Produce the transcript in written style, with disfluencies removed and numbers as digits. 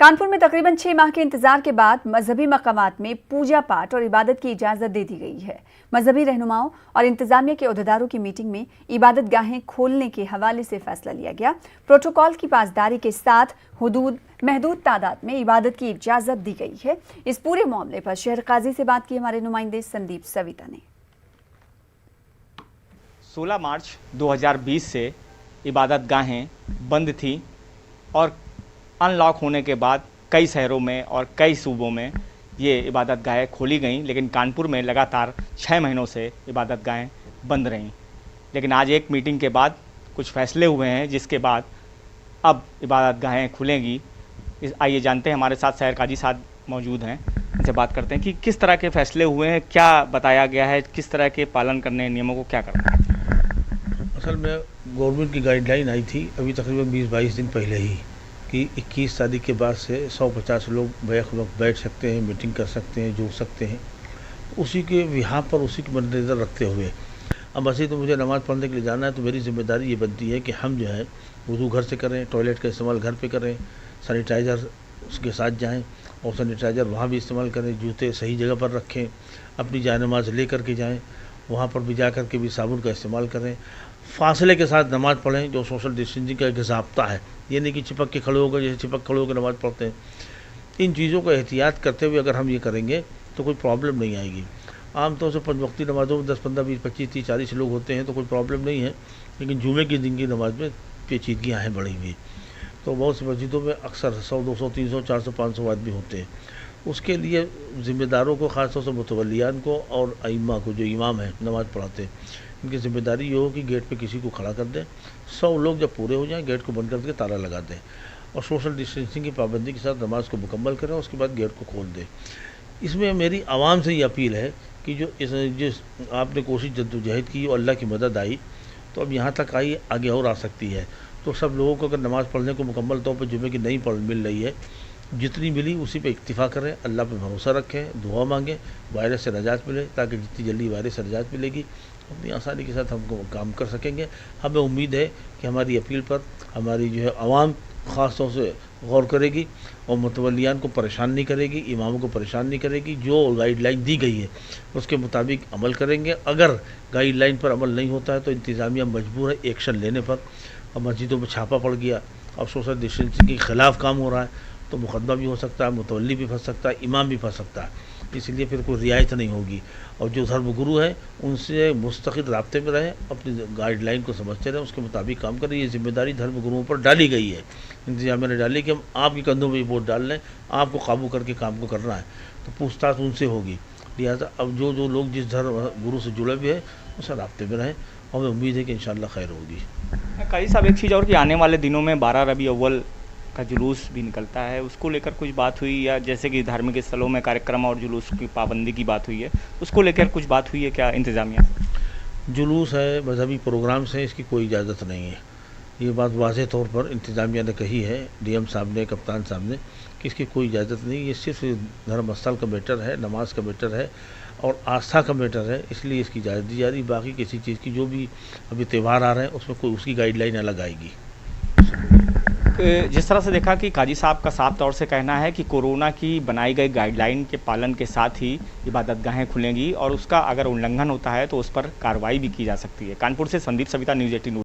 कानपुर में तकरीबन 6 माह के इंतजार के बाद मजहबी मकामात में पूजा पाठ और इबादत की इजाजत दे दी गई है। मजहबी रहनुमाओं और इंतजामिया के ओहदेदारों की मीटिंग में इबादत गाहें खोलने के हवाले से फैसला लिया गया। प्रोटोकॉल की पासदारी के साथ महदूद तादाद में इबादत की इजाजत दी गई है। इस पूरे मामले पर शहर काजी से बात की हमारे नुमाइंदे संदीप सविता ने। 16 मार्च 2020 से इबादत गाहें बंद थी और अनलॉक होने के बाद कई शहरों में और कई सूबों में ये इबादत गाहें खोली गईं, लेकिन कानपुर में लगातार 6 महीनों से इबादत गाहें बंद रहीं। लेकिन आज एक मीटिंग के बाद कुछ फैसले हुए हैं, जिसके बाद अब इबादत गाहें खुलेंगी। आइए जानते हैं, हमारे साथ शहर काजी साहब मौजूद हैं, इनसे बात करते हैं कि किस तरह के फैसले हुए हैं, क्या बताया गया है, किस तरह के पालन करने नियमों को क्या करना है। असल में गवर्नमेंट की गाइडलाइन आई थी अभी तकरीबन 20-22 दिन पहले ही कि 21 तारीख के बाद से 150 लोग बैक वक्त बैठ सकते हैं, मीटिंग कर सकते हैं, जुड़ सकते हैं। उसी के यहाँ पर उसी के मद्देनज़र रखते हुए अब ऐसे तो मुझे नमाज़ पढ़ने के लिए जाना है, तो मेरी जिम्मेदारी ये बनती है कि हम जो है वुज़ू घर से करें, टॉयलेट का इस्तेमाल घर पे करें, सैनिटाइज़र उसके साथ जाएं और सैनिटाइज़र वहाँ भी इस्तेमाल करें, जूते सही जगह पर रखें, अपनी जायनमाज़ ले कर के जाएँ, वहाँ पर भी जा कर के भी साबुन का इस्तेमाल करें, फासले के साथ नमाज़ पढ़ें, जो सोशल डिस्टेंसिंग का एक ज़ाब्ता है। ये नहीं कि चिपक के खड़े होकर जैसे चिपक खड़े होकर नमाज़ पढ़ते हैं। इन चीज़ों को एहतियात करते हुए अगर हम ये करेंगे तो कोई प्रॉब्लम नहीं आएगी। आमतौर से 5 वक्ती नमाज़ों में 10, 15, 20, 25, 30, 40 लोग होते हैं तो कोई प्रॉब्लम नहीं है, लेकिन जुमे के दिन की नमाज़ में पेचीदगियाँ हैं बड़ी हुई। तो बहुत सी मस्जिदों में अक्सर 100, 200, 300, 400, 500 आदमी होते हैं। उसके लिए ज़िम्मेदारों को, ख़ासतौर से मुतवल्लियान को और अइम्मा को, जो इमाम हैं नमाज़ पढ़ाते हैं, इनकी ज़िम्मेदारी ये हो कि गेट पे किसी को खड़ा कर दें। 100 लोग जब पूरे हो जाएं, गेट को बंद करके ताला लगा दें और सोशल डिस्टेंसिंग की पाबंदी के साथ नमाज को मुकम्मल करें, उसके बाद गेट को खोल दें। इसमें मेरी आवाम से ये अपील है कि जिस आपने कोशिश जद्दोजहद की और अल्लाह की मदद आई, तो अब यहाँ तक आई, आगे और आ सकती है। तो सब लोगों को अगर नमाज़ पढ़ने को मुकम्मल तौर पर जुमे की नहीं मिल रही है, जितनी मिली उसी पे इक्तिफ़ा करें, अल्लाह पे भरोसा रखें, दुआ मांगें, वायरस से नजात मिले, ताकि जितनी जल्दी वायरस से नजात मिलेगी अपनी आसानी के साथ हमको काम कर सकेंगे। हमें उम्मीद है कि हमारी अपील पर हमारी जो है आवाम ख़ास तौर से गौर करेगी और मुतवल्लियान को परेशान नहीं करेगी, इमामों को परेशान नहीं करेगी। जो गाइडलाइन दी गई है उसके मुताबिक अमल करेंगे। अगर गाइडलाइन पर अमल नहीं होता है तो इंतज़ामिया मजबूर है एक्शन लेने पर। अब मस्जिदों में छापा पड़ गया, अब सोशल डिस्टेंसिंग के ख़िलाफ़ काम हो रहा है, तो मुकदमा भी हो सकता है, मुतवल्ली भी फंस सकता है, इमाम भी फंस सकता है। इसलिए फिर कोई रियायत नहीं होगी। और जो धर्मगुरु है उनसे मुस्तकिल राब्ते में रहें, अपनी गाइडलाइन को समझते रहें, उसके मुताबिक काम करें। ये जिम्मेदारी धर्मगुरुओं पर डाली गई है, इंतजामिया ने डाली कि हम आपके कंधों में वोट डाल लें, आपको काबू करके काम को करना है, तो पूछताछ उनसे होगी। लिहाजा अब जो लोग जिस धर्म गुरु से जुड़े हुए हैं उससे राब्ते में रहें और हमें उम्मीद है कि इंशाअल्लाह खैर होगी। काजी साहब, एक चीज़ और कि आने वाले दिनों में 12 रबी अव्वल का जुलूस भी निकलता है, उसको लेकर कुछ बात हुई, या जैसे कि धार्मिक स्थलों में कार्यक्रम और जुलूस की पाबंदी की बात हुई है, उसको लेकर कुछ बात हुई है क्या इंतज़ामिया? जुलूस है, मजहबी प्रोग्राम्स हैं, इसकी कोई इजाज़त नहीं है। ये बात वाज़ेह तौर पर इंतज़ामिया ने कही है, डीएम साहब ने, कप्तान साहब ने, कि इसकी कोई इजाज़त नहीं। ये सिर्फ धर्म स्थल का मैटर है, नमाज का मैटर है और आस्था का मैटर है, इसलिए इसकी इजाज़त दी जा रही। बाकी किसी चीज़ की, जो भी अभी त्यौहार आ रहे हैं उसमें कोई उसकी गाइडलाइन अलग आएगी। जिस तरह से देखा कि काजी साहब का साफ तौर से कहना है कि कोरोना की बनाई गई गाइडलाइन के पालन के साथ ही इबादत गाहें खुलेंगी और उसका अगर उल्लंघन होता है तो उस पर कार्रवाई भी की जा सकती है। कानपुर से संदीप सविता, न्यूज़ 18।